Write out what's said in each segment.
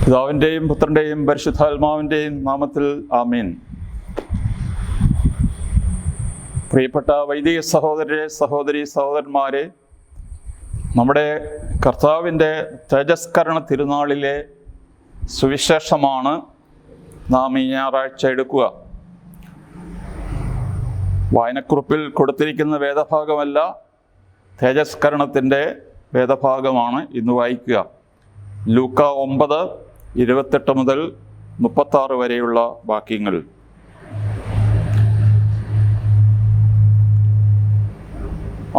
പിതാവിൻ്റെയും പുത്രൻ്റെയും പരിശുദ്ധാത്മാവിൻ്റെയും നാമത്തിൽ ആമീൻ. പ്രിയപ്പെട്ട വൈദിക സഹോദരന്മാരെ, നമ്മുടെ കർത്താവിൻ്റെ തേജസ്കരണ തിരുനാളിലെ സുവിശേഷമാണ് നാം ഈ ഞായറാഴ്ച എടുക്കുക. വായനക്കുറിപ്പിൽ കൊടുത്തിരിക്കുന്ന വേദഭാഗമല്ല, തേജസ്കരണത്തിൻ്റെ വേദഭാഗമാണ് ഇന്ന് വായിക്കുക. ലൂക്ക 9:28 മുതൽ 36 വരെയുള്ള വാക്യങ്ങൾ.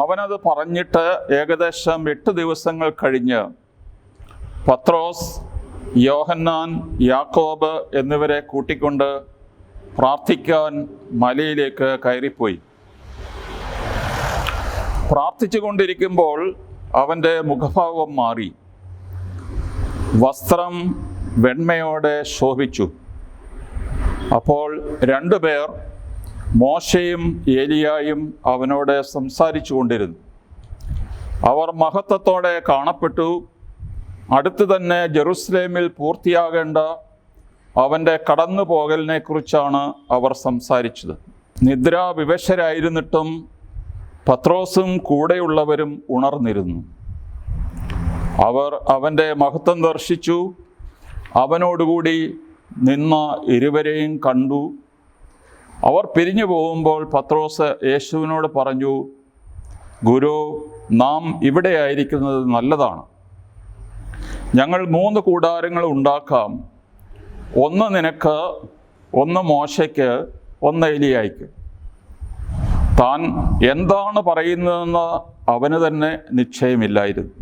അവനത് പറഞ്ഞിട്ട് ഏകദേശം 8 ദിവസങ്ങൾ കഴിഞ്ഞ് പത്രോസ്, യോഹന്നാൻ, യാക്കോബ് എന്നിവരെ കൂട്ടിക്കൊണ്ട് പ്രാർത്ഥിക്കാൻ മലയിലേക്ക് കയറിപ്പോയി. പ്രാർത്ഥിച്ചു കൊണ്ടിരിക്കുമ്പോൾ അവൻ്റെ മുഖഭാവം മാറി, വസ്ത്രം വെണ്മയോടെ ശോഭിച്ചു. അപ്പോൾ 2 പേർ, മോശയും ഏലിയായും, അവനോട് സംസാരിച്ചു കൊണ്ടിരുന്നു. അവർ മഹത്വത്തോടെ കാണപ്പെട്ടു. അടുത്ത് തന്നെ ജെറുസലേമിൽ പൂർത്തിയാകേണ്ട അവൻ്റെ കടന്നു പോകലിനെ കുറിച്ചാണ് അവർ സംസാരിച്ചത്. നിദ്രാവിവശരായിരുന്നിട്ടും പത്രോസും കൂടെയുള്ളവരും ഉണർന്നിരുന്നു. അവർ അവൻ്റെ മഹത്വം ദർശിച്ചു. അവനോടുകൂടി നിന്ന ഇരുവരെയും കണ്ടു. അവർ പിരിഞ്ഞു പോകുമ്പോൾ പത്രോസ് യേശുവിനോട് പറഞ്ഞു, ഗുരു, നാം ഇവിടെ ആയിരിക്കുന്നത് നല്ലതാണ്. ഞങ്ങൾ 3 കൂടാരങ്ങൾ ഉണ്ടാക്കാം. ഒന്ന് നിനക്ക്, ഒന്ന് മോശയ്ക്ക്, ഒന്ന് ഏലിയായ്ക്ക്. താൻ എന്താണ് പറയുന്നതെന്ന് അവന് തന്നെ നിശ്ചയമില്ലായിരുന്നു.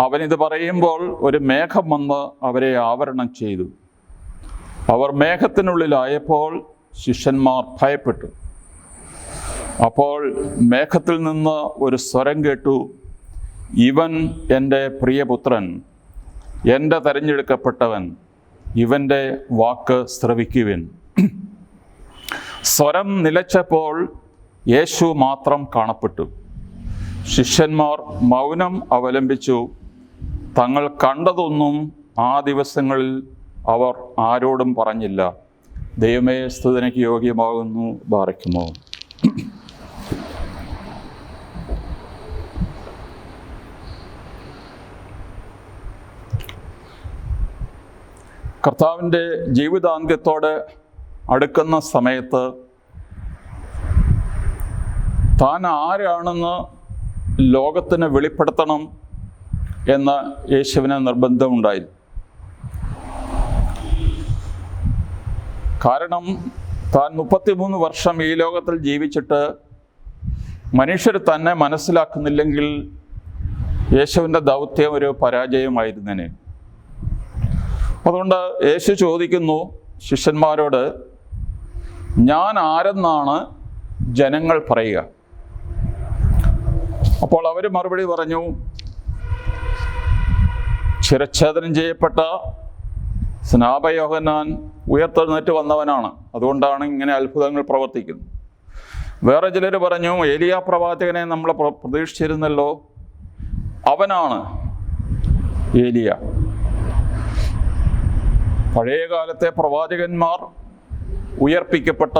അവനിത് പറയുമ്പോൾ ഒരു മേഘം വന്ന് അവരെ ആവരണം ചെയ്തു. അവർ മേഘത്തിനുള്ളിലായപ്പോൾ ശിഷ്യന്മാർ ഭയപ്പെട്ടു. അപ്പോൾ മേഘത്തിൽ നിന്ന് ഒരു സ്വരം കേട്ടു, ഇവൻ എൻ്റെ പ്രിയപുത്രൻ, എൻ്റെ തെരഞ്ഞെടുക്കപ്പെട്ടവൻ, ഇവൻ്റെ വാക്ക് ശ്രവിക്കുവിൻ. സ്വരം നിലച്ചപ്പോൾ യേശു മാത്രം കാണപ്പെട്ടു. ശിഷ്യന്മാർ മൗനം അവലംബിച്ചു. തങ്ങൾ കണ്ടതൊന്നും ആ ദിവസങ്ങളിൽ അവർ ആരോടും പറഞ്ഞില്ല. ദൈവമേ, സ്തുതിക്ക് യോഗ്യമാകുന്നു. ബാറയ്ക്കുമോ. കർത്താവിൻ്റെ ജീവിതാന്ത്യത്തോടെ അടുക്കുന്ന സമയത്ത് താൻ ആരാണെന്ന് ലോകത്തിന് വെളിപ്പെടുത്തണം എന്ന യേശുവിന് നിർബന്ധമുണ്ടായിരുന്നു. കാരണം താൻ 33 വർഷം ഈ ലോകത്തിൽ ജീവിച്ചിട്ട് മനുഷ്യർ തന്നെ മനസ്സിലാക്കുന്നില്ലെങ്കിൽ യേശുവിൻ്റെ ദൗത്യം ഒരു പരാജയമായിരുന്നേനെ. അതുകൊണ്ട് യേശു ചോദിക്കുന്നു ശിഷ്യന്മാരോട്, ഞാൻ ആരെന്നാണ് ജനങ്ങൾ പറയുക? അപ്പോൾ അവർ മറുപടി പറഞ്ഞു, ശിരച്ഛേദനം ചെയ്യപ്പെട്ട സ്നാപകയോഹന്നാൻ ഉയർത്തെഴുന്നേറ്റ് വന്നവനാണ്, അതുകൊണ്ടാണ് ഇങ്ങനെ അത്ഭുതങ്ങൾ പ്രവർത്തിക്കുന്നത്. വേറെ ചിലർ പറഞ്ഞു, ഏലിയ പ്രവാചകനെ നമ്മൾ പ്രതീക്ഷിച്ചിരുന്നല്ലോ, അവനാണ് ഏലിയ. പഴയ കാലത്തെ പ്രവാചകന്മാർ ഉയർപ്പിക്കപ്പെട്ട,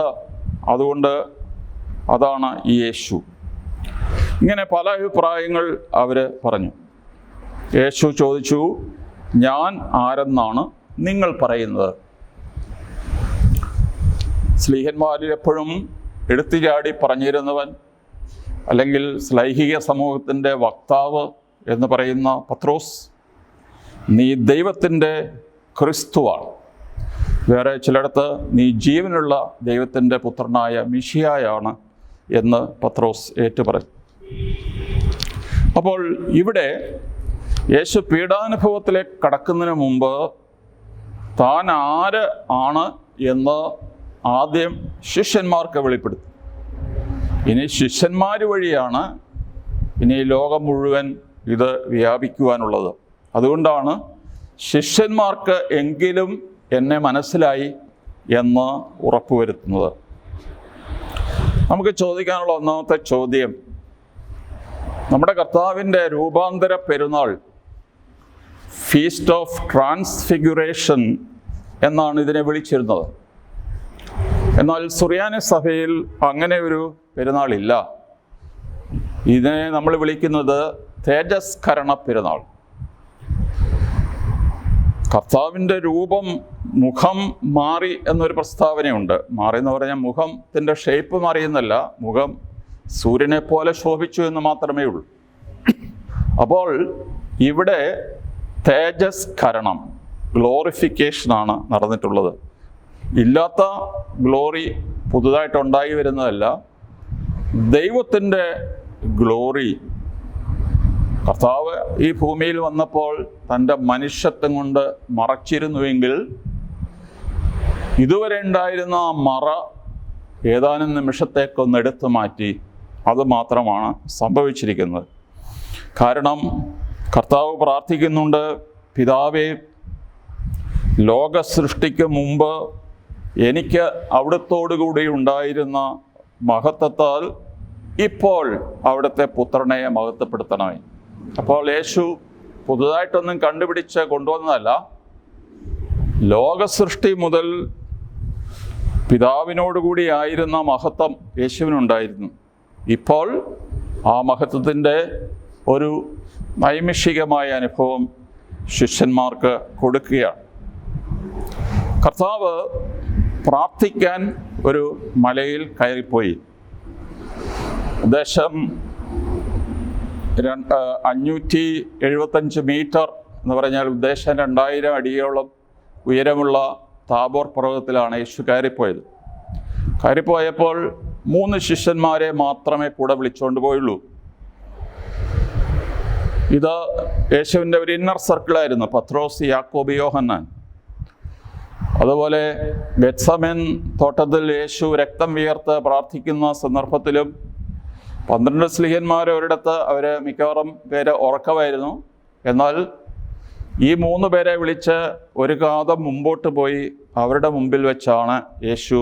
അതുകൊണ്ട് അതാണ് ഈ യേശു. ഇങ്ങനെ പല അഭിപ്രായങ്ങൾ അവർ പറഞ്ഞു. യേശു ചോദിച്ചു, ഞാൻ ആരെന്നാണ് നിങ്ങൾ പറയുന്നത്? സ്ലീഹന്മാരിൽ എപ്പോഴും എടുത്തുചാടി പറഞ്ഞിരുന്നവൻ, അല്ലെങ്കിൽ ശ്ലൈഹിക സമൂഹത്തിൻ്റെ വക്താവ് എന്ന് പറയുന്ന പത്രോസ്, നീ ദൈവത്തിൻ്റെ ക്രിസ്തുവാണ്. വേറെ ചിലയിടത്ത് നീ ജീവനുള്ള ദൈവത്തിൻ്റെ പുത്രനായ മിശിഹായാണ് എന്ന് പത്രോസ് ഏറ്റുപറഞ്ഞു. അപ്പോൾ ഇവിടെ യേശു പീഡാനുഭവത്തിലേക്ക് കടക്കുന്നതിന് മുമ്പ് താൻ ആര് ആണ് എന്ന് ആദ്യം ശിഷ്യന്മാർക്ക് വെളിപ്പെടുത്തി. ഇനി ശിഷ്യന്മാർ വഴിയാണ് ഇനി ലോകം മുഴുവൻ ഇത് വ്യാപിക്കുവാനുള്ളത്. അതുകൊണ്ടാണ് ശിഷ്യന്മാർക്ക് എങ്കിലും എന്നെ മനസ്സിലായി എന്ന് ഉറപ്പുവരുത്തുന്നത്. നമുക്ക് ചോദിക്കാനുള്ള ഒന്നാമത്തെ ചോദ്യം, നമ്മുടെ കർത്താവിൻ്റെ രൂപാന്തര പെരുന്നാൾ ഫീസ്റ്റ് ഓഫ് ട്രാൻസ്ഫിഗുറേഷൻ എന്നാണ് ഇതിനെ വിളിച്ചിരുന്നത്. എന്നാൽ സുറിയാനി സഭയിൽ അങ്ങനെ ഒരു പെരുന്നാളില്ല. ഇതിനെ നമ്മൾ വിളിക്കുന്നത് തേജസ്കരണ പെരുന്നാൾ. കർത്താവിൻ്റെ രൂപം, മുഖം മാറി എന്നൊരു പ്രസ്താവനയുണ്ട്. മാറി എന്ന് പറഞ്ഞാൽ മുഖത്തിൻ്റെ ഷേപ്പ് മാറിയെന്നല്ല, മുഖം സൂര്യനെ പോലെ ശോഭിച്ചു എന്ന് മാത്രമേ ഉള്ളൂ. അപ്പോൾ ഇവിടെ തേജസ്കരണം, ഗ്ലോറിഫിക്കേഷനാണ് നടന്നിട്ടുള്ളത്. ഇല്ലാത്ത ഗ്ലോറി പുതുതായിട്ടുണ്ടായി വരുന്നതല്ല, ദൈവത്തിൻ്റെ ഗ്ലോറി. കർത്താവ് ഈ ഭൂമിയിൽ വന്നപ്പോൾ തൻ്റെ മനുഷ്യത്വം കൊണ്ട് മറച്ചിരുന്നുവെങ്കിൽ ഇതുവരെ ഉണ്ടായിരുന്ന ആ മറ ഏതാനും നിമിഷത്തേക്കൊന്ന് എടുത്തു മാറ്റി. അത് മാത്രമാണ് സംഭവിച്ചിരിക്കുന്നത്. കാരണം കർത്താവ് പ്രാർത്ഥിക്കുന്നുണ്ട്, പിതാവേ, ലോക സൃഷ്ടിക്ക് മുമ്പ് എനിക്ക് അവിടുത്തോടുകൂടി ഉണ്ടായിരുന്ന മഹത്വത്താൽ ഇപ്പോൾ അവിടുത്തെ പുത്രനെ മഹത്വപ്പെടുത്തണമേ. അപ്പോൾ യേശു പുതുതായിട്ടൊന്നും കണ്ടുപിടിച്ച് കൊണ്ടുവന്നതല്ല. ലോക സൃഷ്ടി മുതൽ പിതാവിനോടുകൂടി ആയിരുന്ന മഹത്വം യേശുവിനുണ്ടായിരുന്നു. ഇപ്പോൾ ആ മഹത്വത്തിൻ്റെ ഒരു നൈമിഷികമായ അനുഭവം ശിഷ്യന്മാർക്ക് കൊടുക്കുകയാണ്. കർത്താവ് പ്രാർത്ഥിക്കാൻ ഒരു മലയിൽ കയറിപ്പോയി. ഏകദേശം 575 മീറ്റർ എന്ന് പറഞ്ഞാൽ ഉദ്ദേശം 2000 അടിയോളം ഉയരമുള്ള താബോർ പർവ്വതത്തിലാണ് യേശു കയറിപ്പോയത്. കയറിപ്പോയപ്പോൾ 3 ശിഷ്യന്മാരെ മാത്രമേ കൂടെ വിളിച്ചുകൊണ്ട് പോയുള്ളൂ. ഇത് യേശുവിൻ്റെ ഒരു ഇന്നർ സർക്കിളായിരുന്നു. പത്രോസ്, യാക്കോബ്, യോഹന്നാൻ. അതുപോലെ ഗെത്സമൻ തോട്ടത്തിൽ യേശു രക്തം വിയർത്ത് പ്രാർത്ഥിക്കുന്ന സന്ദർഭത്തിലും 12 സ്ലീഹന്മാർ ഒരിടത്ത് അവർ മിക്കവാറും പേര് ഉറക്കമായിരുന്നു. എന്നാൽ ഈ 3 പേരെ വിളിച്ച് ഒരു കാതം മുമ്പോട്ട് പോയി അവരുടെ മുമ്പിൽ വെച്ചാണ് യേശു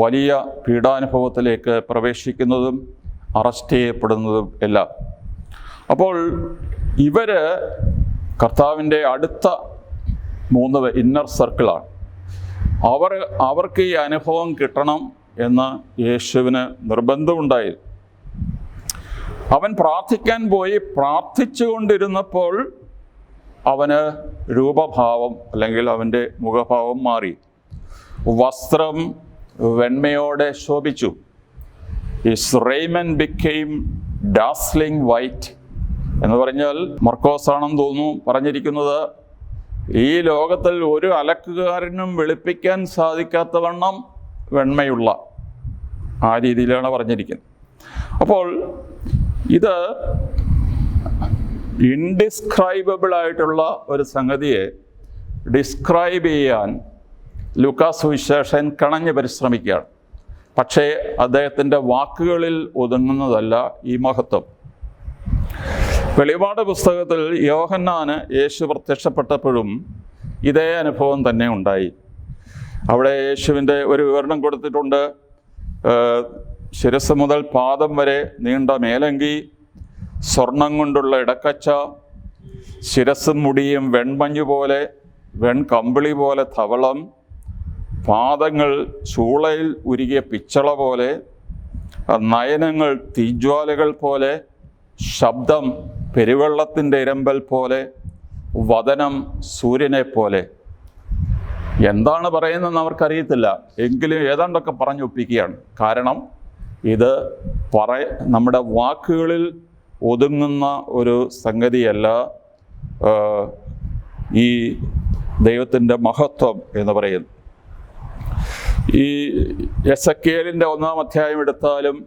വലിയ പീഡാനുഭവത്തിലേക്ക് പ്രവേശിക്കുന്നതും അറസ്റ്റ് ചെയ്യപ്പെടുന്നതും എല്ലാം. അപ്പോൾ ഇവർ കർത്താവിൻ്റെ അടുത്ത 3 ഇന്നർ സർക്കിളാണ്. അവർക്ക് ഈ അനുഭവം കിട്ടണം എന്ന് യേശുവിന് നിർബന്ധമുണ്ടായി. അവൻ പ്രാർത്ഥിക്കാൻ പോയി. പ്രാർത്ഥിച്ചുകൊണ്ടിരുന്നപ്പോൾ അവന് രൂപഭാവം അല്ലെങ്കിൽ അവൻ്റെ മുഖഭാവം മാറി. വസ്ത്രം വെണ്മയോടെ ശോഭിച്ചു. ഹിസ് റെയ്മെന്റ് ബിക്കെയിം ഡാസ്ലിംഗ് വൈറ്റ് എന്ന് പറഞ്ഞാൽ, മർക്കോസ് ആണെന്ന് തോന്നുന്നു പറഞ്ഞിരിക്കുന്നത്, ഈ ലോകത്തിൽ ഒരു അലക്കുകാരനും വെളുപ്പിക്കാൻ സാധിക്കാത്തവണ്ണം വെണ്മയുള്ള ആ രീതിയിലാണ് പറഞ്ഞിരിക്കുന്നത്. അപ്പോൾ ഇത് ഇൻഡിസ്ക്രൈബിൾ ആയിട്ടുള്ള ഒരു സംഗതിയെ ഡിസ്ക്രൈബ് ചെയ്യാൻ ലൂക്കാസ് സുവിശേഷൻ കണഞ്ഞ് പരിശ്രമിക്കുകയാണ്. പക്ഷേ അദ്ദേഹത്തിൻ്റെ വാക്കുകളിൽ ഒതുങ്ങുന്നതല്ല ഈ മഹത്വം. വെളിപാട് പുസ്തകത്തിൽ യോഹന്നാന് യേശു പ്രത്യക്ഷപ്പെട്ടപ്പോഴും ഇതേ അനുഭവം തന്നെ ഉണ്ടായി. അവിടെ യേശുവിൻ്റെ ഒരു വിവരണം കൊടുത്തിട്ടുണ്ട്. ശിരസ് മുതൽ പാദം വരെ നീണ്ട മേലങ്കി, സ്വർണം കൊണ്ടുള്ള ഇടക്കച്ച, ശിരസും മുടിയും വെൺമഞ്ഞു പോലെ, വെൺകമ്പിളി പോലെ ധവളം, പാദങ്ങൾ ചൂളയിൽ ഉരുകിയ പിച്ചള പോലെ, നയനങ്ങൾ തീജ്വാലകൾ പോലെ, ശബ്ദം പെരുവെള്ളത്തിൻ്റെ ഇരമ്പൽ പോലെ, വദനം സൂര്യനെ പോലെ. എന്താണ് പറയുന്നതെന്ന് അവർക്കറിയത്തില്ല, എങ്കിലും ഏതാണ്ടൊക്കെ പറഞ്ഞൊപ്പിക്കുകയാണ്. കാരണം ഇത് നമ്മുടെ വാക്കുകളിൽ ഒതുങ്ങുന്ന ഒരു സംഗതിയല്ല ഈ ദൈവത്തിൻ്റെ മഹത്വം എന്ന് പറയുന്നത്. ഈ എസെക്കിയേലിൻ്റെ 1-ാം അധ്യായം എടുത്താലും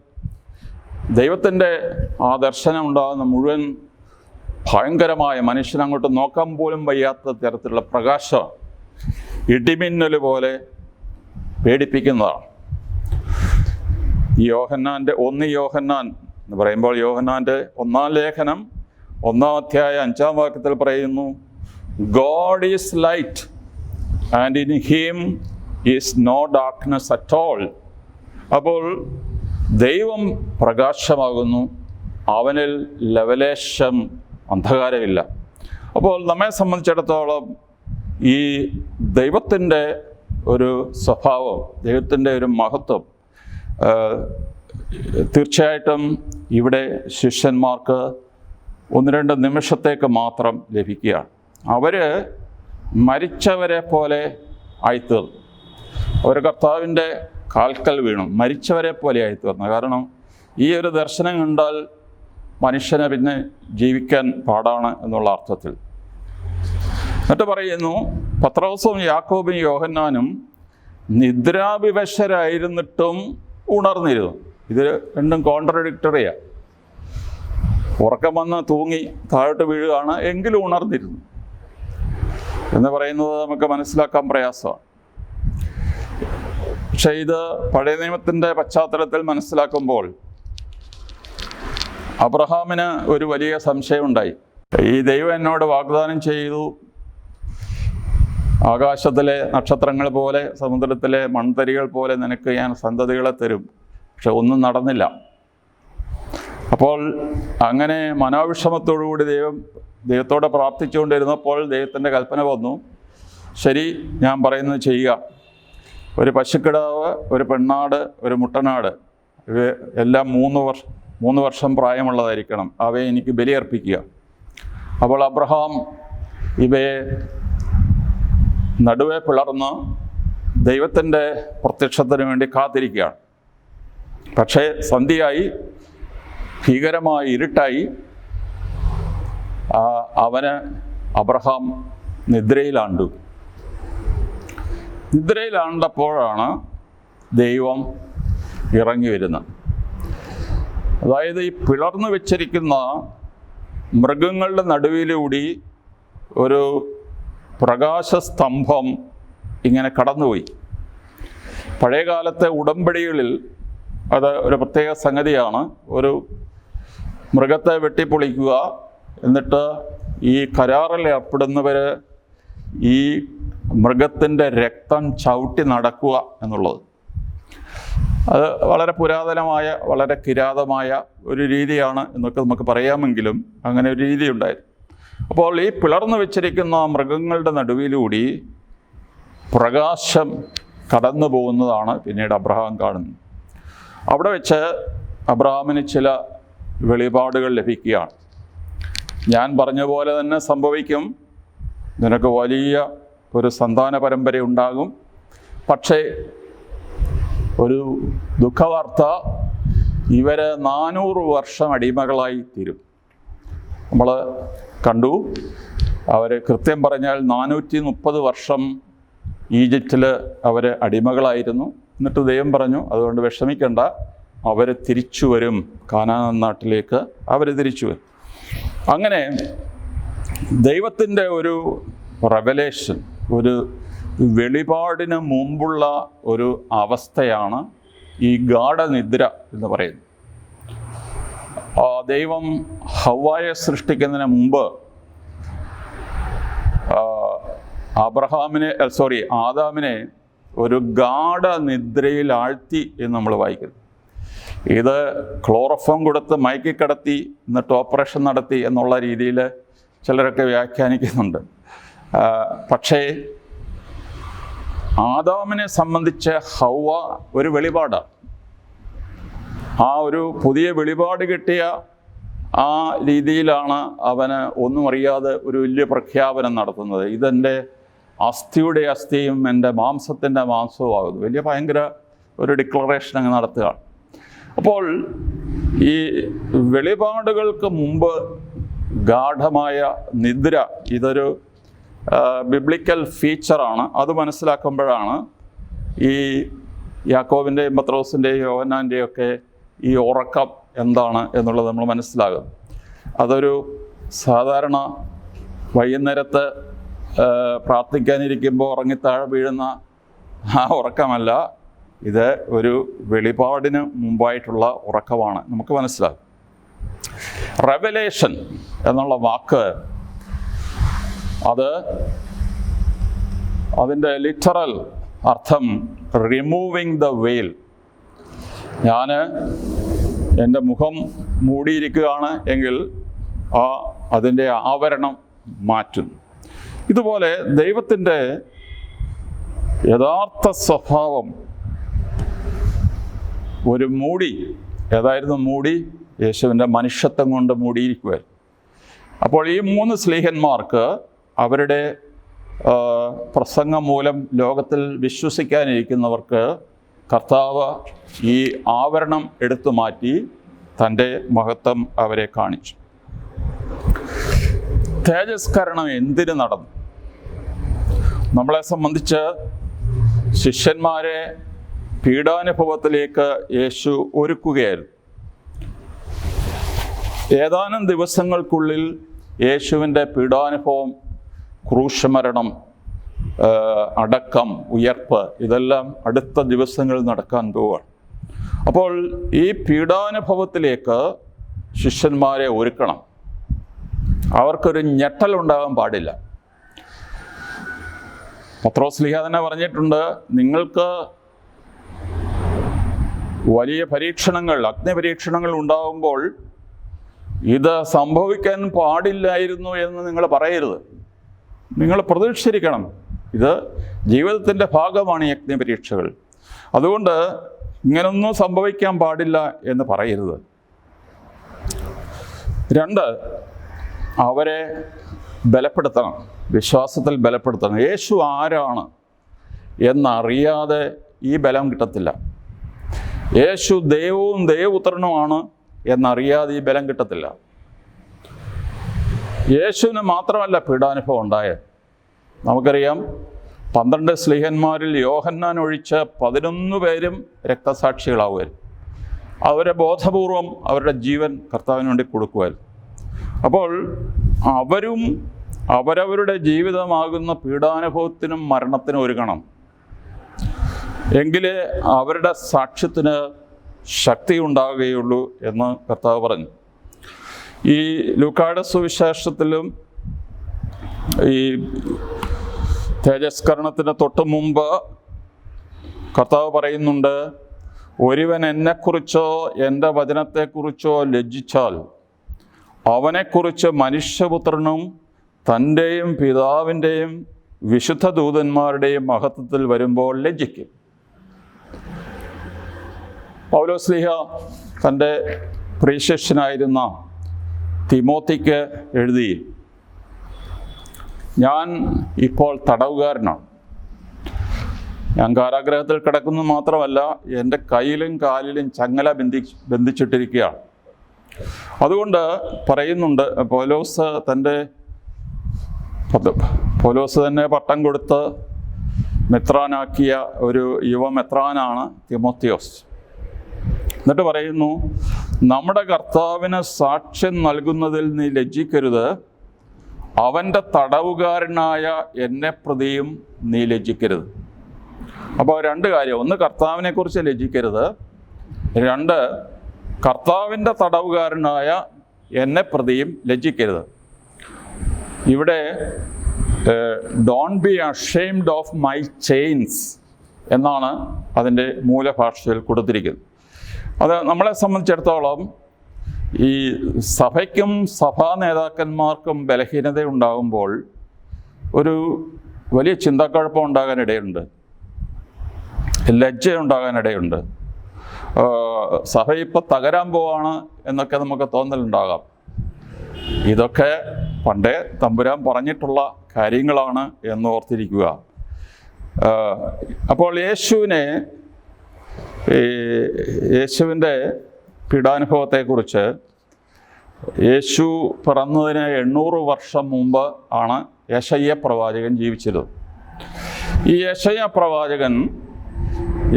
ദൈവത്തിൻ്റെ ആ ദർശനം ഉണ്ടാകുന്ന മുഴുവൻ ഭയങ്കരമായ, മനുഷ്യനങ്ങോട്ട് നോക്കാൻ പോലും വയ്യാത്ത തരത്തിലുള്ള പ്രകാശം, ഇടിമിന്നൽ പോലെ പേടിപ്പിക്കുന്നതാണ്. യോഹന്നാൻ്റെ 1 യോഹന്നാൻ എന്ന് പറയുമ്പോൾ യോഹന്നാൻ്റെ 1-ാം ലേഖനം 1-ാം അധ്യായം 5-ാം വാക്യത്തിൽ പറയുന്നു, God is light and in him is no darkness at all. അപ്പോൾ ദൈവം പ്രകാശമാകുന്നു, അവനിൽ ലവലേശം അന്ധകാരമില്ല. അപ്പോൾ നമ്മെ സംബന്ധിച്ചിടത്തോളം ഈ ദൈവത്തിൻ്റെ ഒരു സ്വഭാവം, ദൈവത്തിൻ്റെ ഒരു മഹത്വം തീർച്ചയായിട്ടും ഇവിടെ ശിഷ്യന്മാർക്ക് 1-2 നിമിഷത്തേക്ക് മാത്രം ലഭിക്കുകയാണ്. അവർ മരിച്ചവരെ പോലെ ആയിത്തീർന്നു. അവർ കർത്താവിൻ്റെ കാൽക്കൽ വീണു, മരിച്ചവരെ പോലെ ആയിത്തീർന്നു. കാരണം ഈ ഒരു ദർശനം കണ്ടാൽ മനുഷ്യനെ പിന്നെ ജീവിക്കാൻ പാടാണ് എന്നുള്ള അർത്ഥത്തിൽ. എന്നിട്ട് പറയുന്നു, പത്രോസും യാക്കോബും യോഹന്നാനും നിദ്രാവിവശരായിരുന്നിട്ടും ഉണർന്നിരുന്നു. ഇത് രണ്ടും കോൺട്രഡിക്ടറിയാണ്. ഉറക്കം വന്ന് തൂങ്ങി താഴോട്ട് വീഴുകയാണ്, എങ്കിലും ഉണർന്നിരുന്നു എന്ന് പറയുന്നത് നമുക്ക് മനസ്സിലാക്കാൻ പ്രയാസമാണ്. പക്ഷെ ഇത് പഴയ നിയമത്തിൻ്റെ പശ്ചാത്തലത്തിൽ മനസ്സിലാക്കുമ്പോൾ അബ്രഹാമിന് ഒരു വലിയ സംശയമുണ്ടായി. ഈ ദൈവം എന്നോട് വാഗ്ദാനം ചെയ്തു, ആകാശത്തിലെ നക്ഷത്രങ്ങൾ പോലെ സമുദ്രത്തിലെ മൺതരികൾ പോലെ നിനക്ക് ഞാൻ സന്തതികളെ തരും. പക്ഷെ ഒന്നും നടന്നില്ല. അപ്പോൾ അങ്ങനെ മനോവിഷമത്തോടുകൂടി ദൈവത്തോട് പ്രാർത്ഥിച്ചുകൊണ്ടിരുന്നപ്പോൾ ദൈവത്തിൻ്റെ കൽപ്പന വന്നു, ശരി, ഞാൻ പറയുന്നത് ചെയ്യുക. ഒരു പശുക്കിടാവ്, ഒരു പെണ്ണാട്, ഒരു മുട്ടനാട്, ഇവ എല്ലാം 3 വർഷം പ്രായമുള്ളതായിരിക്കണം. അവയെ എനിക്ക് ബലിയർപ്പിക്കുക. അപ്പോൾ അബ്രഹാം ഇവയെ നടുവെ പിളർന്ന് ദൈവത്തിൻ്റെ പ്രത്യക്ഷത്തിന് വേണ്ടി കാത്തിരിക്കുകയാണ്. പക്ഷേ സന്ധ്യയായി, ഭീകരമായ ഇരുട്ടായി. അബ്രഹാം നിദ്രയിലാണ്ടപ്പോഴാണ് ദൈവം ഇറങ്ങി വരുന്നത്. അതായത് ഈ പിളർന്നു വെച്ചിരിക്കുന്ന മൃഗങ്ങളുടെ നടുവിലൂടി ഒരു പ്രകാശസ്തംഭം ഇങ്ങനെ കടന്നുപോയി. പഴയകാലത്തെ ഉടമ്പടികളിൽ അത് ഒരു പ്രത്യേക സംഗതിയാണ്. ഒരു മൃഗത്തെ വെട്ടിപ്പൊളിക്കുക, എന്നിട്ട് ഈ കരാറിൽ ഏർപ്പെടുന്നവർ ഈ മൃഗത്തിൻ്റെ രക്തം ചവിട്ടി നടക്കുക എന്നുള്ളത്. അത് വളരെ പുരാതനമായ, വളരെ കിരാതമായ ഒരു രീതിയാണ് എന്നൊക്കെ നമുക്ക് പറയാമെങ്കിലും അങ്ങനെ ഒരു രീതി ഉണ്ടായിരുന്നു. അപ്പോൾ ഈ പിളർന്നു വെച്ചിരിക്കുന്ന മൃഗങ്ങളുടെ നടുവിലൂടി പ്രകാശം കടന്നു പോകുന്നതാണ് പിന്നീട് അബ്രഹാം കാണുന്നത്. അവിടെ വെച്ച് അബ്രഹാമിന് ചില വെളിപാടുകൾ ലഭിക്കുകയാണ്. ഞാൻ പറഞ്ഞ പോലെ തന്നെ സംഭവിക്കും, നിനക്ക് വലിയ ഒരു സന്താന പരമ്പര ഉണ്ടാകും. പക്ഷേ ഒരു ദുഃഖവാർത്ത, ഇവർ 400 വർഷം അടിമകളായി തീരും. നമ്മൾ കണ്ടു, അവർ കൃത്യം പറഞ്ഞാൽ 430 വർഷം ഈജിപ്തിൽ അവർ അടിമകളായിരുന്നു. എന്നിട്ട് ദൈവം പറഞ്ഞു, അതുകൊണ്ട് വിഷമിക്കേണ്ട, അവർ തിരിച്ചു വരും, കാനാൻ നാട്ടിലേക്ക് അവർ തിരിച്ചു വരും. അങ്ങനെ ദൈവത്തിൻ്റെ ഒരു റെവലേഷൻ, ഒരു വെളിപാടിന് മുമ്പുള്ള ഒരു അവസ്ഥയാണ് ഈ ഗാഢനിദ്ര എന്ന് പറയുന്നത്. ദൈവം ഹവ്വായെ സൃഷ്ടിക്കുന്നതിന് മുമ്പ് ആദാമിനെ ഒരു ഗാഢനിദ്രയിൽ ആഴ്ത്തി എന്ന് നമ്മൾ വായിക്കുന്നു. ഇത് ക്ലോറോഫോം കൊടുത്ത് മയക്കിക്കിടത്തി എന്നിട്ട് ഓപ്പറേഷൻ നടത്തി എന്നുള്ള രീതിയിൽ ചിലരൊക്കെ വ്യാഖ്യാനിക്കുന്നുണ്ട്. പക്ഷേ ആദാമിനെ സംബന്ധിച്ച് ഹവ്വ ഒരു വെളിപാടാണ്. ആ ഒരു പുതിയ വെളിപാട് കിട്ടിയ ആ രീതിയിലാണ് അവന് ഒന്നും അറിയാതെ ഒരു വലിയ പ്രഖ്യാപനം നടത്തുന്നത്. ഇതെൻ്റെ അസ്ഥിയുടെ അസ്ഥിയും എൻ്റെ മാംസത്തിൻ്റെ മാംസവും ആകുന്നു. വലിയ ഭയങ്കര ഒരു ഡിക്ലറേഷൻ അങ്ങ് നടത്തുകയാണ്. അപ്പോൾ ഈ വെളിപാടുകൾക്ക് മുമ്പ് ഗാഢമായ നിദ്ര, ഇതൊരു ബിബ്ലിക്കൽ ഫീച്ചറാണ്. അത് മനസ്സിലാക്കുമ്പോഴാണ് ഈ യാക്കോബിൻ്റെയും പത്രോസിൻ്റെയും യോഹന്നാൻ്റെയും ഒക്കെ ഈ ഉറക്കം എന്താണ് എന്നുള്ളത് നമ്മൾ മനസ്സിലാകും. അതൊരു സാധാരണ വൈകുന്നേരത്ത് പ്രാർത്ഥിക്കാനിരിക്കുമ്പോൾ ഉറങ്ങിത്താഴെ വീഴുന്ന ആ ഉറക്കമല്ല. ഇത് ഒരു വെളിപാടിന് മുമ്പായിട്ടുള്ള ഉറക്കമാണ്, നമുക്ക് മനസ്സിലാകും. റെവലേഷൻ എന്നുള്ള വാക്ക്, അതിൻ്റെ ലിറ്ററൽ അർത്ഥം റിമൂവിങ് ദ വെയിൽ. ഞാൻ എൻ്റെ മുഖം മൂടിയിരിക്കുകയാണ് എങ്കിൽ അതിൻ്റെ ആവരണം മാറ്റുന്നു. ഇതുപോലെ ദൈവത്തിൻ്റെ യഥാർത്ഥ സ്വഭാവം ഒരു മൂടി, ഏതായിരുന്നു മൂടി? യേശുവിൻ്റെ മനുഷ്യത്വം കൊണ്ട് മൂടിയിരിക്കുമായിരുന്നു. അപ്പോൾ ഈ 3 സ്ലീഹന്മാർക്ക് അവരുടെ പ്രസംഗം മൂലം ലോകത്തിൽ വിശ്വസിക്കാനിരിക്കുന്നവർക്ക് കർത്താവ് ഈ ആവരണം എടുത്തു മാറ്റി തൻ്റെ മഹത്വം അവരെ കാണിച്ചു. തേജസ്കരണം എന്തിനു നടന്നു? നമ്മളെ സംബന്ധിച്ച് ശിഷ്യന്മാരെ പീഡാനുഭവത്തിലേക്ക് യേശു ഒരുക്കുകയായിരുന്നു. ഏതാനും ദിവസങ്ങൾക്കുള്ളിൽ യേശുവിൻ്റെ പീഡാനുഭവം, ക്രൂശമരണം, അടക്കം, ഉയർപ്പ് ഇതെല്ലാം അടുത്ത ദിവസങ്ങളിൽ നടക്കാൻ പോവുകയാണ്. അപ്പോൾ ഈ പീഡാനുഭവത്തിലേക്ക് ശിഷ്യന്മാരെ ഒരുക്കണം. അവർക്കൊരു ഞെട്ടലുണ്ടാകാൻ പാടില്ല. പത്രോസ് തന്നെ പറഞ്ഞിട്ടുണ്ട്, നിങ്ങൾക്ക് വലിയ പരീക്ഷണങ്ങൾ, അഗ്നിപരീക്ഷണങ്ങൾ ഉണ്ടാകുമ്പോൾ ഇത് സംഭവിക്കാൻ പാടില്ലായിരുന്നു എന്ന് നിങ്ങൾ പറയരുത്. നിങ്ങൾ പ്രതീക്ഷിച്ചിരിക്കണം. ഇത് ജീവിതത്തിൻ്റെ ഭാഗമാണ് ഈ അഗ്നിപരീക്ഷകൾ. അതുകൊണ്ട് ഇങ്ങനൊന്നും സംഭവിക്കാൻ പാടില്ല എന്ന് പറയരുത്. 2, അവരെ ബലപ്പെടുത്തണം, വിശ്വാസത്തിൽ ബലപ്പെടുത്തണം. യേശു ആരാണ് എന്നറിയാതെ ഈ ബലം കിട്ടത്തില്ല. യേശു ദൈവവും ദൈവപുത്രനുമാണ് എന്നറിയാതെ ഈ ബലം കിട്ടത്തില്ല. യേശുവിന് മാത്രമല്ല പീഡാനുഭവം ഉണ്ടായത്. നമുക്കറിയാം, 12 സ്ലീഹന്മാരിൽ യോഹന്നാൻ ഒഴിച്ച് 11 പേരും രക്തസാക്ഷികളാവുമായിരുന്നു. അവരെ ബോധപൂർവം അവരുടെ ജീവൻ കർത്താവിന് വേണ്ടി കൊടുക്കുമായിരുന്നു. അപ്പോൾ അവരും അവരവരുടെ ജീവിതമാകുന്ന പീഡാനുഭവത്തിനും മരണത്തിനും ഒരുങ്ങണം. എങ്കിലേ അവരുടെ സാക്ഷ്യത്തിന് ശക്തി ഉണ്ടാവുകയുള്ളൂ എന്ന് കർത്താവ് പറഞ്ഞു. ഈ ലൂക്കായുടെ സുവിശേഷത്തിലും ഈ തേജസ്കരണത്തിന് തൊട്ട് മുമ്പ് കർത്താവ് പറയുന്നുണ്ട്, ഒരുവൻ എന്നെക്കുറിച്ചോ എൻ്റെ വചനത്തെക്കുറിച്ചോ ലജ്ജിച്ചാൽ അവനെക്കുറിച്ച് മനുഷ്യപുത്രനും തൻ്റെയും പിതാവിൻ്റെയും വിശുദ്ധ ദൂതന്മാരുടെയും മഹത്വത്തിൽ വരുമ്പോൾ ലജ്ജിക്കും. പൗലോസ്ലീഹ തൻ്റെ പ്രിയശിഷ്യനായിരുന്ന തിമോത്തിക്ക് എഴുതി, ഞാൻ ഇപ്പോൾ തടവുകാരനാണ്. ഞാൻ കാരാഗ്രഹത്തിൽ കിടക്കുന്നത് മാത്രമല്ല, എൻ്റെ കയ്യിലും കാലിലും ചങ്ങല ബന്ധിച്ചിട്ടിരിക്കുകയാണ്. അതുകൊണ്ട് പറയുന്നുണ്ട്, പൗലോസ് തന്നെ പട്ടം കൊടുത്ത് മെത്രാനാക്കിയ ഒരു യുവമെത്രാനാണ് തിമോത്തിയോസ്. എന്നിട്ട് പറയുന്നു, നമ്മുടെ കർത്താവിന് സാക്ഷ്യം നൽകുന്നതിൽ നീ ലജ്ജിക്കരുത്, അവൻ്റെ തടവുകാരനായ എന്നെ പ്രതിയും നീ ലജ്ജിക്കരുത്. അപ്പോൾ 2 കാര്യം: 1, കർത്താവിനെ കുറിച്ച് ലജ്ജിക്കരുത്; 2, കർത്താവിൻ്റെ തടവുകാരനായ എന്നെ പ്രതിയും ലജ്ജിക്കരുത്. ഇവിടെ don't be ashamed of my chains എന്നാണ് അതിൻ്റെ മൂലഭാഷയിൽ കൊടുത്തിരിക്കുന്നത്. അത് നമ്മളെ സംബന്ധിച്ചിടത്തോളം ഈ സഭയ്ക്കും സഭാ നേതാക്കന്മാർക്കും ബലഹീനത ഉണ്ടാകുമ്പോൾ ഒരു വലിയ ചിന്താക്കുഴപ്പം ഉണ്ടാകാനിടയുണ്ട്, ലജ്ജ ഉണ്ടാകാനിടയുണ്ട്. സഭ ഇപ്പോൾ തകരാൻ പോവാണ് എന്നൊക്കെ നമുക്ക് തോന്നലുണ്ടാകാം. ഇതൊക്കെ പണ്ടേ തമ്പുരാൻ പറഞ്ഞിട്ടുള്ള കാര്യങ്ങളാണ് എന്ന് ഓർത്തിരിക്കുക. അപ്പോൾ യേശുവിൻ്റെ പീഡാനുഭവത്തെക്കുറിച്ച്, യേശു പിറന്നതിന് 800 വർഷം മുമ്പ് ആണ് യെശയ്യാ പ്രവാചകൻ ജീവിച്ചിരുന്നത്. ഈ യെശയ്യാ പ്രവാചകൻ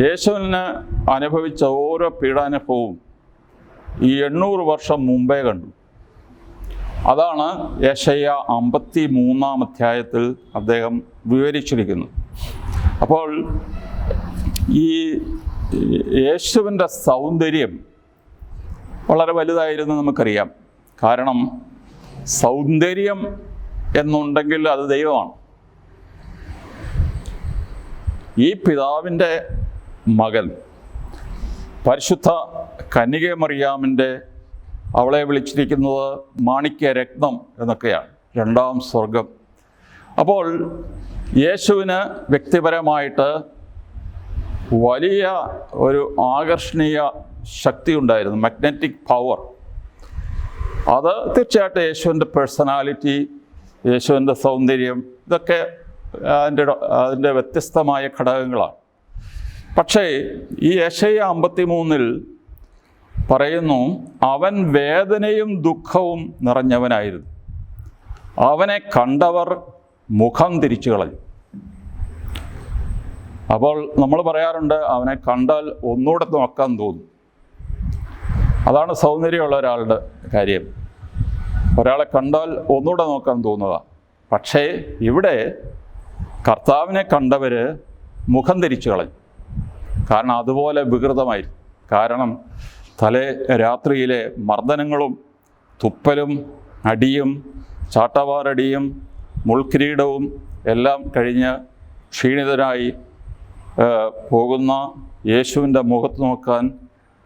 യേശുവിന് അനുഭവിച്ച ഓരോ പീഡാനുഭവവും ഈ 800 വർഷം മുമ്പേ കണ്ടു. അതാണ് യെശയ്യാ 53-ാം അധ്യായത്തിൽ അദ്ദേഹം വിവരിച്ചിരിക്കുന്നത്. അപ്പോൾ ഈ യേശുവിൻ്റെ സൗന്ദര്യം വളരെ വലുതായിരുന്നു നമുക്കറിയാം. കാരണം സൗന്ദര്യം എന്നുണ്ടെങ്കിൽ അത് ദൈവമാണ്. ഈ പിതാവിൻ്റെ മകൻ, പരിശുദ്ധ കന്യക മറിയാമിൻ്റെ, അവളെ വിളിച്ചിരിക്കുന്നത് മാണിക്യ രത്നം എന്നൊക്കെയാണ്. രണ്ടാം സ്വർഗം. അപ്പോൾ യേശുവിന് വ്യക്തിപരമായിട്ട് വലിയ ഒരു ആകർഷണീയ ശക്തി ഉണ്ടായിരുന്നു, മാഗ്നറ്റിക് പവർ. അത് തീർച്ചയായിട്ടും യേശുവിൻ്റെ പേഴ്സണാലിറ്റി, യേശുവിൻ്റെ സൗന്ദര്യം, ഇതൊക്കെ അതിൻ്റെ വ്യത്യസ്തമായ ഘടകങ്ങളാണ്. പക്ഷേ ഈ യെശയ്യാ 53 പറയുന്നു, അവൻ വേദനയും ദുഃഖവും നിറഞ്ഞവനായിരുന്നു, അവനെ കണ്ടവർ മുഖം തിരിച്ചു കളഞ്ഞു. അപ്പോൾ നമ്മൾ പറയാറുണ്ട്, അവനെ കണ്ടാൽ ഒന്നുകൂടെ നോക്കാൻ തോന്നും. അതാണ് സൗന്ദര്യമുള്ള ഒരാളുടെ കാര്യം. ഒരാളെ കണ്ടാൽ ഒന്നുകൂടെ നോക്കാൻ തോന്നുക. പക്ഷേ ഇവിടെ കർത്താവിനെ കണ്ടവർ മുഖം തിരിച്ചു കളഞ്ഞു. കാരണം അതുപോലെ വികൃതമായി. കാരണം രാത്രിയിലെ മർദ്ദനങ്ങളും തുപ്പലും അടിയും ചാട്ടവാറടിയും മുൾക്കിരീടവും എല്ലാം കഴിഞ്ഞ് ക്ഷീണിതരായി പോകുന്ന യേശുവിൻ്റെ മുഖത്ത് നോക്കാൻ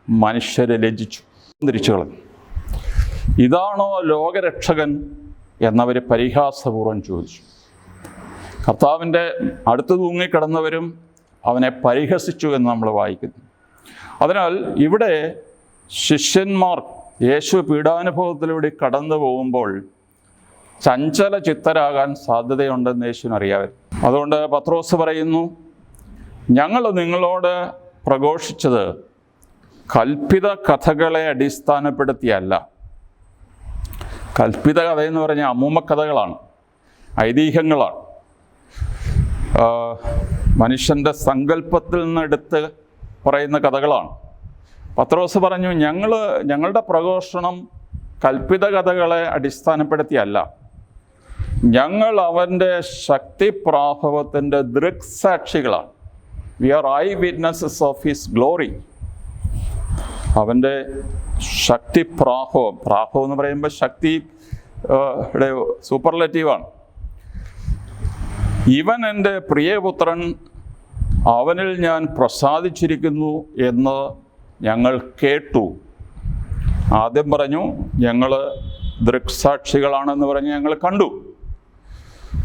മനുഷ്യരെ ലജ്ജിച്ചു, തിരിച്ചു കളഞ്ഞു. ഇതാണോ ലോകരക്ഷകൻ എന്നവർ പരിഹാസപൂർവ്വം ചോദിച്ചു. കർത്താവിൻ്റെ അടുത്ത് തൂങ്ങിക്കിടന്നവരും അവനെ പരിഹസിച്ചു എന്ന് നമ്മൾ വായിക്കുന്നു. അതിനാൽ ഇവിടെ ശിഷ്യന്മാർ യേശു പീഡാനുഭവത്തിലൂടെ കടന്നു പോകുമ്പോൾ ചഞ്ചല ചിത്തരാകാൻ സാധ്യതയുണ്ടെന്ന് യേശുവിനറിയാമായിരുന്നു. അതുകൊണ്ട് പത്രോസ് പറയുന്നു, ഞങ്ങൾ നിങ്ങളോട് പ്രഘോഷിച്ചത് കൽപ്പിത കഥകളെ അടിസ്ഥാനപ്പെടുത്തിയല്ല. കൽപ്പിത കഥയെന്ന് പറഞ്ഞാൽ അമ്മൂമ്മ കഥകളാണ്, ഐതിഹ്യങ്ങളാണ്, മനുഷ്യൻ്റെ സങ്കല്പത്തിൽ നിന്നെടുത്ത് പറയുന്ന കഥകളാണ്. പത്രോസ് പറഞ്ഞു, ഞങ്ങളുടെ പ്രഘോഷണം കൽപ്പിത കഥകളെ അടിസ്ഥാനപ്പെടുത്തിയല്ല, ഞങ്ങൾ അവൻ്റെ ശക്തിപ്രാഭവത്തിൻ്റെ ദൃക്സാക്ഷികളാണ്. We are eye witnesses of his glory. അവൻ്റെ ശക്തിപ്രാഭവം, പ്രാഭവം എന്ന് പറയുമ്പോൾ ശക്തി സൂപ്പർലേറ്റീവാണ്. ഇവൻ എൻ്റെ പ്രിയപുത്രൻ, അവനിൽ ഞാൻ പ്രസാദിച്ചിരിക്കുന്നു എന്ന് ഞങ്ങൾ കേട്ടു. ആദ്യം പറഞ്ഞു ഞങ്ങൾ ദൃക്സാക്ഷികളാണെന്ന് പറഞ്ഞ് ഞങ്ങൾ കണ്ടു.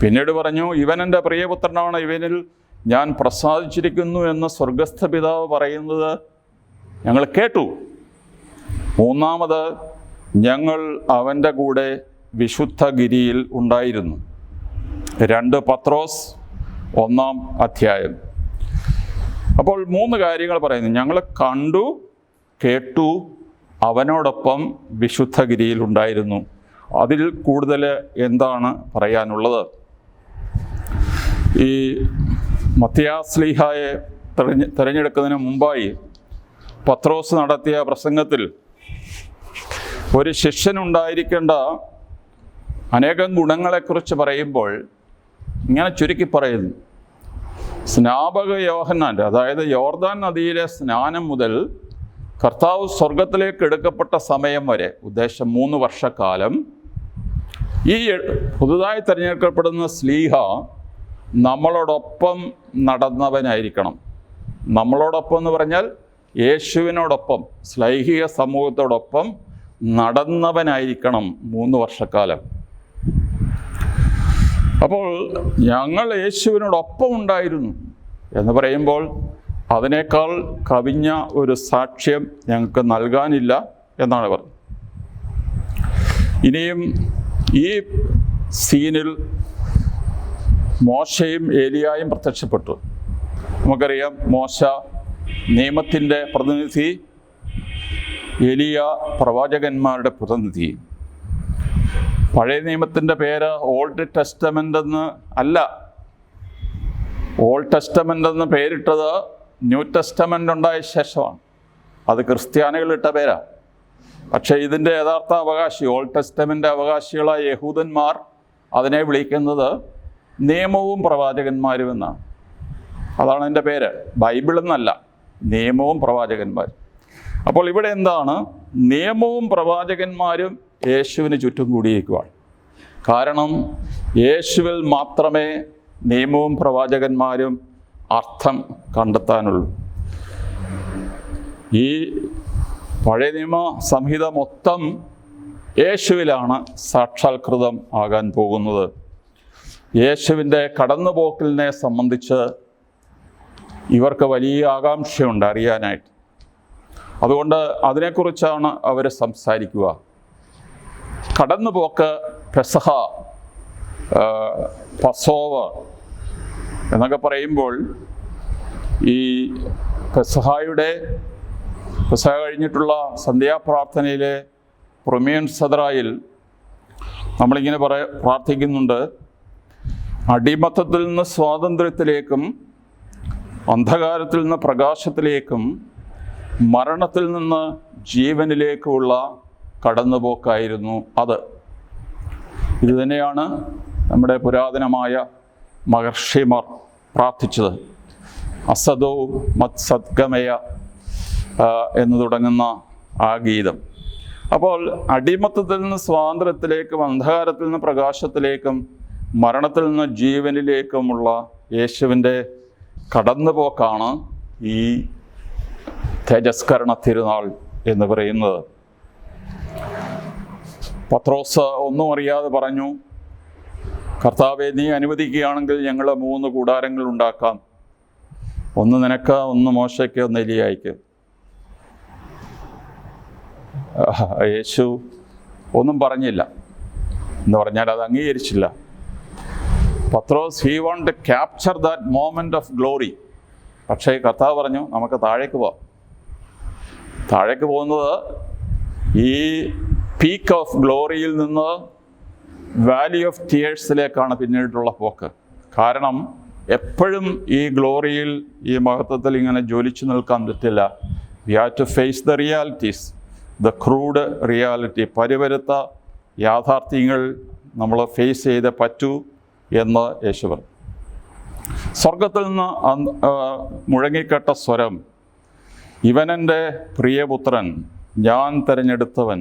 പിന്നീട് പറഞ്ഞു ഇവൻ എൻ്റെ പ്രിയപുത്രനാണ്, ഇവനിൽ ഞാൻ പ്രസാദിച്ചിരിക്കുന്നു എന്ന് സ്വർഗസ്ഥ പിതാവ് പറയുന്നത് ഞങ്ങൾ കേട്ടു. മൂന്നാമത് ഞങ്ങൾ അവൻ്റെ കൂടെ വിശുദ്ധഗിരിയിൽ ഉണ്ടായിരുന്നു. 2 പത്രോസ് 1-ാം അധ്യായം. അപ്പോൾ 3 കാര്യങ്ങൾ പറയുന്നു. ഞങ്ങൾ കണ്ടു, കേട്ടു, അവനോടൊപ്പം വിശുദ്ധഗിരിയിൽ ഉണ്ടായിരുന്നു. അതിൽ കൂടുതൽ എന്താണ് പറയാനുള്ളത്? ഈ മത്തിയാസ്ലീഹായെ തിരഞ്ഞെടുക്കുന്നതിന് മുമ്പായി പത്രോസ് നടത്തിയ പ്രസംഗത്തിൽ ഒരു ശിഷ്യനുണ്ടായിരിക്കേണ്ട അനേകം ഗുണങ്ങളെക്കുറിച്ച് പറയുമ്പോൾ ഇങ്ങനെ ചുരുക്കി പറയുന്നു, സ്നാപക യോഹന്നാൻ്റെ, അതായത് യോർദാൻ നദിയിലെ സ്നാനം മുതൽ കർത്താവ് സ്വർഗത്തിലേക്ക് എടുക്കപ്പെട്ട സമയം വരെ, ഉദ്ദേശം 3 വർഷക്കാലം, ഈ പുതുതായി തിരഞ്ഞെടുക്കപ്പെടുന്ന സ്ലീഹ നമ്മളോടൊപ്പം നടന്നവനായിരിക്കണം. നമ്മളോടൊപ്പം എന്ന് പറഞ്ഞാൽ യേശുവിനോടൊപ്പം, ശ്ലൈഹിക സമൂഹത്തോടൊപ്പം നടന്നവനായിരിക്കണം 3 വർഷക്കാലം. അപ്പോൾ ഞങ്ങൾ യേശുവിനോടൊപ്പം ഉണ്ടായിരുന്നു എന്ന് പറയുമ്പോൾ അതിനേക്കാൾ കവിഞ്ഞ ഒരു സാക്ഷ്യം ഞങ്ങൾക്ക് നൽകാനില്ല എന്നാണ് പറഞ്ഞത്. ഇനിയും ഈ സീനിൽ മോശയും ഏലിയായും പ്രത്യക്ഷപ്പെട്ടു. നമുക്കറിയാം, മോശ നിയമത്തിൻ്റെ പ്രതിനിധി, ഏലിയ പ്രവാചകന്മാരുടെ പ്രതിനിധി. പഴയ നിയമത്തിൻ്റെ പേര് ഓൾഡ് ടെസ്റ്റമെൻ്റ് എന്ന് അല്ല. ഓൾഡ് ടെസ്റ്റമെൻ്റ് എന്ന് പേരിട്ടത് ന്യൂ ടെസ്റ്റമെൻ്റ് ഉണ്ടായ ശേഷമാണ്. അത് ക്രിസ്ത്യാനികളിട്ട പേരാണ്. പക്ഷേ ഇതിൻ്റെ യഥാർത്ഥ അവകാശി, ഓൾഡ് ടെസ്റ്റമെൻ്റ് അവകാശികളായ യഹൂദന്മാർ അതിനെ വിളിക്കുന്നത് നിയമവും പ്രവാചകന്മാരും എന്നാണ്. അതാണ് എൻ്റെ പേര്. ബൈബിളെന്നല്ല, നിയമവും പ്രവാചകന്മാരും. അപ്പോൾ ഇവിടെ എന്താണ്? നിയമവും പ്രവാചകന്മാരും യേശുവിന് ചുറ്റും കൂടിയിരിക്കുകയാണ്. കാരണം യേശുവിൽ മാത്രമേ നിയമവും പ്രവാചകന്മാരും അർത്ഥം കണ്ടെത്താനുള്ളൂ. ഈ പഴയ നിയമ സംഹിത മൊത്തം യേശുവിലാണ് സാക്ഷാത്കൃതം ആകാൻ പോകുന്നത്. യേശുവിൻ്റെ കടന്നുപോക്കലിനെ സംബന്ധിച്ച് ഇവർക്ക് വലിയ ആകാംക്ഷയുണ്ട് അറിയാനായിട്ട്. അതുകൊണ്ട് അതിനെക്കുറിച്ചാണ് അവർ സംസാരിക്കുക. കടന്നുപോക്ക്, പെസഹ, പസോവർ എന്നൊക്കെ പറയുമ്പോൾ ഈ പെസഹ കഴിഞ്ഞിട്ടുള്ള സന്ധ്യാപ്രാർത്ഥനയിലെ പ്രൊമിയൻ സദറായിൽ നമ്മളിങ്ങനെ പ്രാർത്ഥിക്കുന്നുണ്ട്: അടിമത്തത്തിൽ നിന്ന് സ്വാതന്ത്ര്യത്തിലേക്കും അന്ധകാരത്തിൽ നിന്ന് പ്രകാശത്തിലേക്കും മരണത്തിൽ നിന്ന് ജീവനിലേക്കുമുള്ള കടന്നുപോക്കായിരുന്നു അത്. ഇത് തന്നെയാണ് നമ്മുടെ പുരാതനമായ മഹർഷിമാർ പ്രാർത്ഥിച്ചത്. അസദോ മത് സദ്ഗമയ എന്ന് തുടങ്ങുന്ന ആ ഗീതം. അപ്പോൾ അടിമത്തത്തിൽ നിന്ന് സ്വാതന്ത്ര്യത്തിലേക്കും അന്ധകാരത്തിൽ നിന്ന് പ്രകാശത്തിലേക്കും മരണത്തിൽ നിന്ന് ജീവനിലേക്കുമുള്ള യേശുവിൻ്റെ കടന്നുപോക്കാണ് ഈ തേജസ്കരണ തിരുനാൾ എന്ന് പറയുന്നത്. പത്രോസ് ഒന്നും അറിയാതെ പറഞ്ഞു: കർത്താവേ, നീ അനുവദിക്കുകയാണെങ്കിൽ ഞങ്ങൾ 3 കൂടാരങ്ങൾ ഉണ്ടാക്കാം. ഒന്ന് നിനക്ക്, ഒന്ന് മോശയ്ക്ക്, ഒന്ന് എലിയായിക്ക്. യേശു ഒന്നും പറഞ്ഞില്ല എന്ന് പറഞ്ഞാൽ അത് അംഗീകരിച്ചില്ല. Pathros he want to capture that moment of glory. പക്ഷേ കർത്താവ് പറഞ്ഞു, നമുക്ക് താഴേക്ക് പോവാം. താഴേക്ക് പോകുന്നത് ഈ പീക്ക് ഓഫ് ഗ്ലോറിയിൽ നിന്ന് വാലി ഓഫ് ടിയേഴ്സിലേക്കാണ് പിന്നീടുള്ള പോക്ക്. കാരണം എപ്പോഴും ഈ ഗ്ലോറിയിൽ, ഈ മഹത്വത്തിൽ ഇങ്ങനെ ജ്വലിച്ചു നിൽക്കാൻ പറ്റില്ല. We have to face the realities, the crude reality. പരിവരുത്ത യാഥാർത്ഥ്യങ്ങൾ നമ്മൾ ഫേസ് ചെയ്തേ പറ്റൂ എന്ന് യേശു പറഞ്ഞു. സ്വർഗത്തിൽ നിന്ന് മുഴങ്ങിക്കേട്ട സ്വരം: ഇവനെൻ്റെ പ്രിയപുത്രൻ, ഞാൻ തിരഞ്ഞെടുത്തവൻ,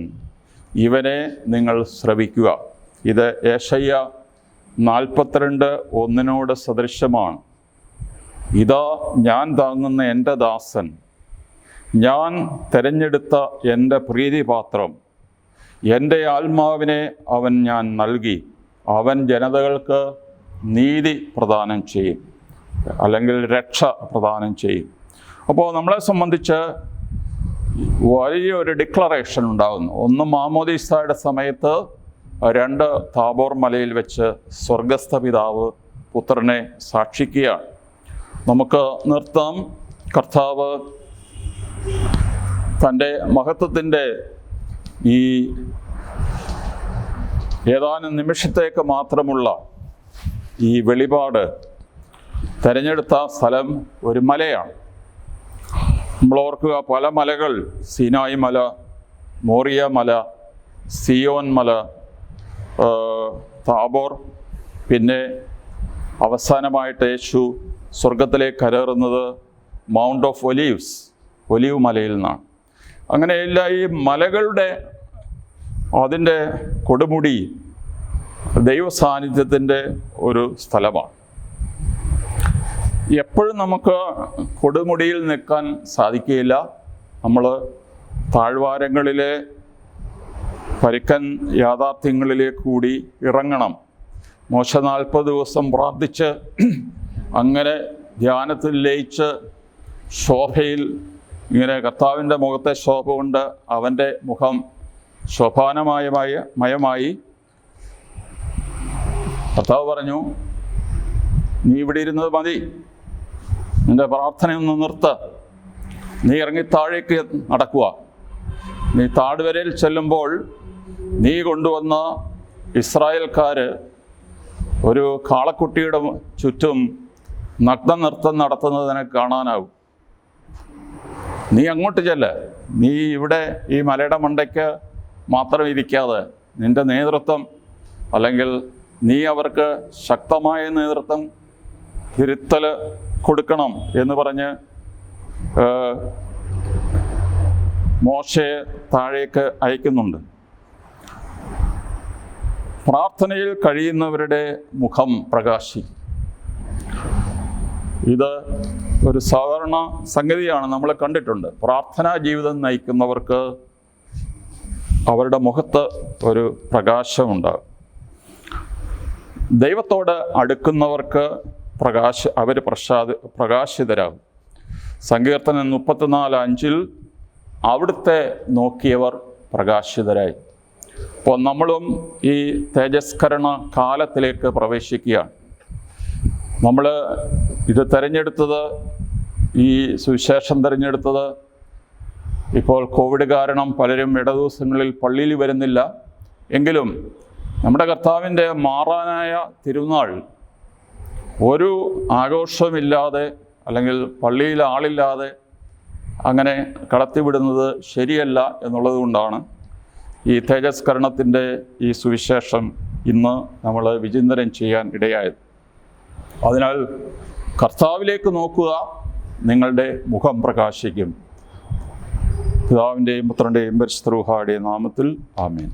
ഇവനെ നിങ്ങൾ ശ്രവിക്കുക. ഇത് യേശയ്യ 42:1 സദൃശമാണ്. ഇതാ ഞാൻ താങ്ങുന്ന എൻ്റെ ദാസൻ, ഞാൻ തിരഞ്ഞെടുത്ത എൻ്റെ പ്രീതിപാത്രം, എൻ്റെ ആത്മാവിനെ ഞാൻ നൽകി, അവൻ ജനതകൾക്ക് നീതി പ്രദാനം ചെയ്യും, അല്ലെങ്കിൽ രക്ഷ പ്രദാനം ചെയ്യും. അപ്പോൾ നമ്മളെ സംബന്ധിച്ച് വലിയൊരു ഡിക്ലറേഷൻ ഉണ്ടാകുന്നു. ഒന്ന് മാമോദീസയുടെ സമയത്ത്, 2 താബോർ മലയിൽ വെച്ച് സ്വർഗസ്ഥ പിതാവ് പുത്രനെ സാക്ഷിക്കുകയാണ്. നമുക്ക് നിർത്താം. കർത്താവ് തൻ്റെ മഹത്വത്തിൻ്റെ ഈ ഏതാനും നിമിഷത്തേക്ക് മാത്രമുള്ള ഈ വെളിപാട് തിരഞ്ഞെടുത്ത സ്ഥലം ഒരു മലയാണ്. നമ്മൾ ഓർക്കുക, പല മലകൾ: സീനായി മല, മോറിയ മല, സിയോൻ മല, താബോർ, പിന്നെ അവസാനമായിട്ട് യേശു സ്വർഗത്തിലേക്ക് കയറുന്നത് മൗണ്ട് ഓഫ് ഒലീവ്സ്, ഒലീവ് മലയിൽ നിന്നാണ്. അങ്ങനെയെല്ലാം ഈ മലകളുടെ അതിൻ്റെ കൊടുമുടി ദൈവ സാന്നിധ്യത്തിൻ്റെ ഒരു സ്ഥലമാണ്. എപ്പോഴും നമുക്ക് കൊടുമുടിയിൽ നിൽക്കാൻ സാധിക്കുകയില്ല. നമ്മൾ താഴ്വാരങ്ങളിലെ പരുക്കൻ യാഥാർത്ഥ്യങ്ങളിലേക്ക് കൂടി ഇറങ്ങണം. മോശ 40 ദിവസം പ്രാർത്ഥിച്ച് അങ്ങനെ ധ്യാനത്തിൽ ലയിച്ച് ശോഭയിൽ ഇങ്ങനെ കർത്താവിൻ്റെ മുഖത്തെ ശോഭ കൊണ്ട് അവൻ്റെ മുഖം ശോഭാനമയമായി കർത്താവ് പറഞ്ഞു, നീ ഇവിടെ ഇരുന്നത് മതി, നിൻ്റെ പ്രാർത്ഥനയൊന്ന് നിർത്ത്, നീ ഇറങ്ങി താഴേക്ക് നടക്കുക. നീ താഴ്വരയിൽ ചെല്ലുമ്പോൾ നീ കൊണ്ടുവന്ന ഇസ്രായേൽക്കാർ ഒരു കാളക്കുട്ടിയുടെ ചുറ്റും നഗ്നനൃത്തം നടത്തുന്നത് നിനക്ക് കാണാനാവും. നീ അങ്ങോട്ട് ചെല്ല്. നീ ഇവിടെ ഈ മലയുടെ മണ്ടയ്ക്ക് മാത്രം ഇരിക്കാതെ നിൻ്റെ നേതൃത്വം, അല്ലെങ്കിൽ നീ അവർക്ക് ശക്തമായ നേതൃത്വം, തിരുത്തൽ കൊടുക്കണം എന്ന് പറഞ്ഞ് മോശയെ താഴേക്ക് അയക്കുന്നുണ്ട്. പ്രാർത്ഥനയിൽ കഴിയുന്നവരുടെ മുഖം പ്രകാശിക്കും. ഇത് ഒരു സാധാരണ സംഗതിയാണ്, നമ്മൾ കണ്ടിട്ടുണ്ട്. പ്രാർത്ഥനാ ജീവിതം നയിക്കുന്നവർക്ക് അവരുടെ മുഖത്ത് ഒരു പ്രകാശമുണ്ടാകും. ദൈവത്തോട് അടുക്കുന്നവർക്ക് അവർ പ്രകാശിതരാകും. സങ്കീർത്തനം 34:5 അവിടുത്തെ നോക്കിയവർ പ്രകാശിതരായി. അപ്പോൾ നമ്മളും ഈ തേജസ്കരണ കാലത്തിലേക്ക് പ്രവേശിക്കുകയാണ്. നമ്മൾ ഇത് തിരഞ്ഞെടുത്തത്, ഈ സുവിശേഷം തിരഞ്ഞെടുത്തത്, ഇപ്പോൾ കോവിഡ് കാരണം പലരും ഇടദിവസങ്ങളിൽ പള്ളിയിൽ വരുന്നില്ല. എങ്കിലും നമ്മുടെ കർത്താവിൻ്റെ മാറാനായ തിരുനാൾ ഒരു ആഘോഷമില്ലാതെ അല്ലെങ്കിൽ പള്ളിയിൽ ആളില്ലാതെ അങ്ങനെ കടത്തിവിടുന്നത് ശരിയല്ല എന്നുള്ളത് കൊണ്ടാണ് ഈ തേജസ്കരണത്തിൻ്റെ ഈ സുവിശേഷം ഇന്ന് നമ്മൾ വിചിന്തനം ചെയ്യാൻ ഇടയായത്. അതിനാൽ കർത്താവിലേക്ക് നോക്കുക, നിങ്ങളുടെ മുഖം പ്രകാശിക്കും. പിതാവിൻ്റെയും പുത്രൻ്റെയും പരിശുദ്ധ റൂഹായുടെയും നാമത്തിൽ ആമേൻ.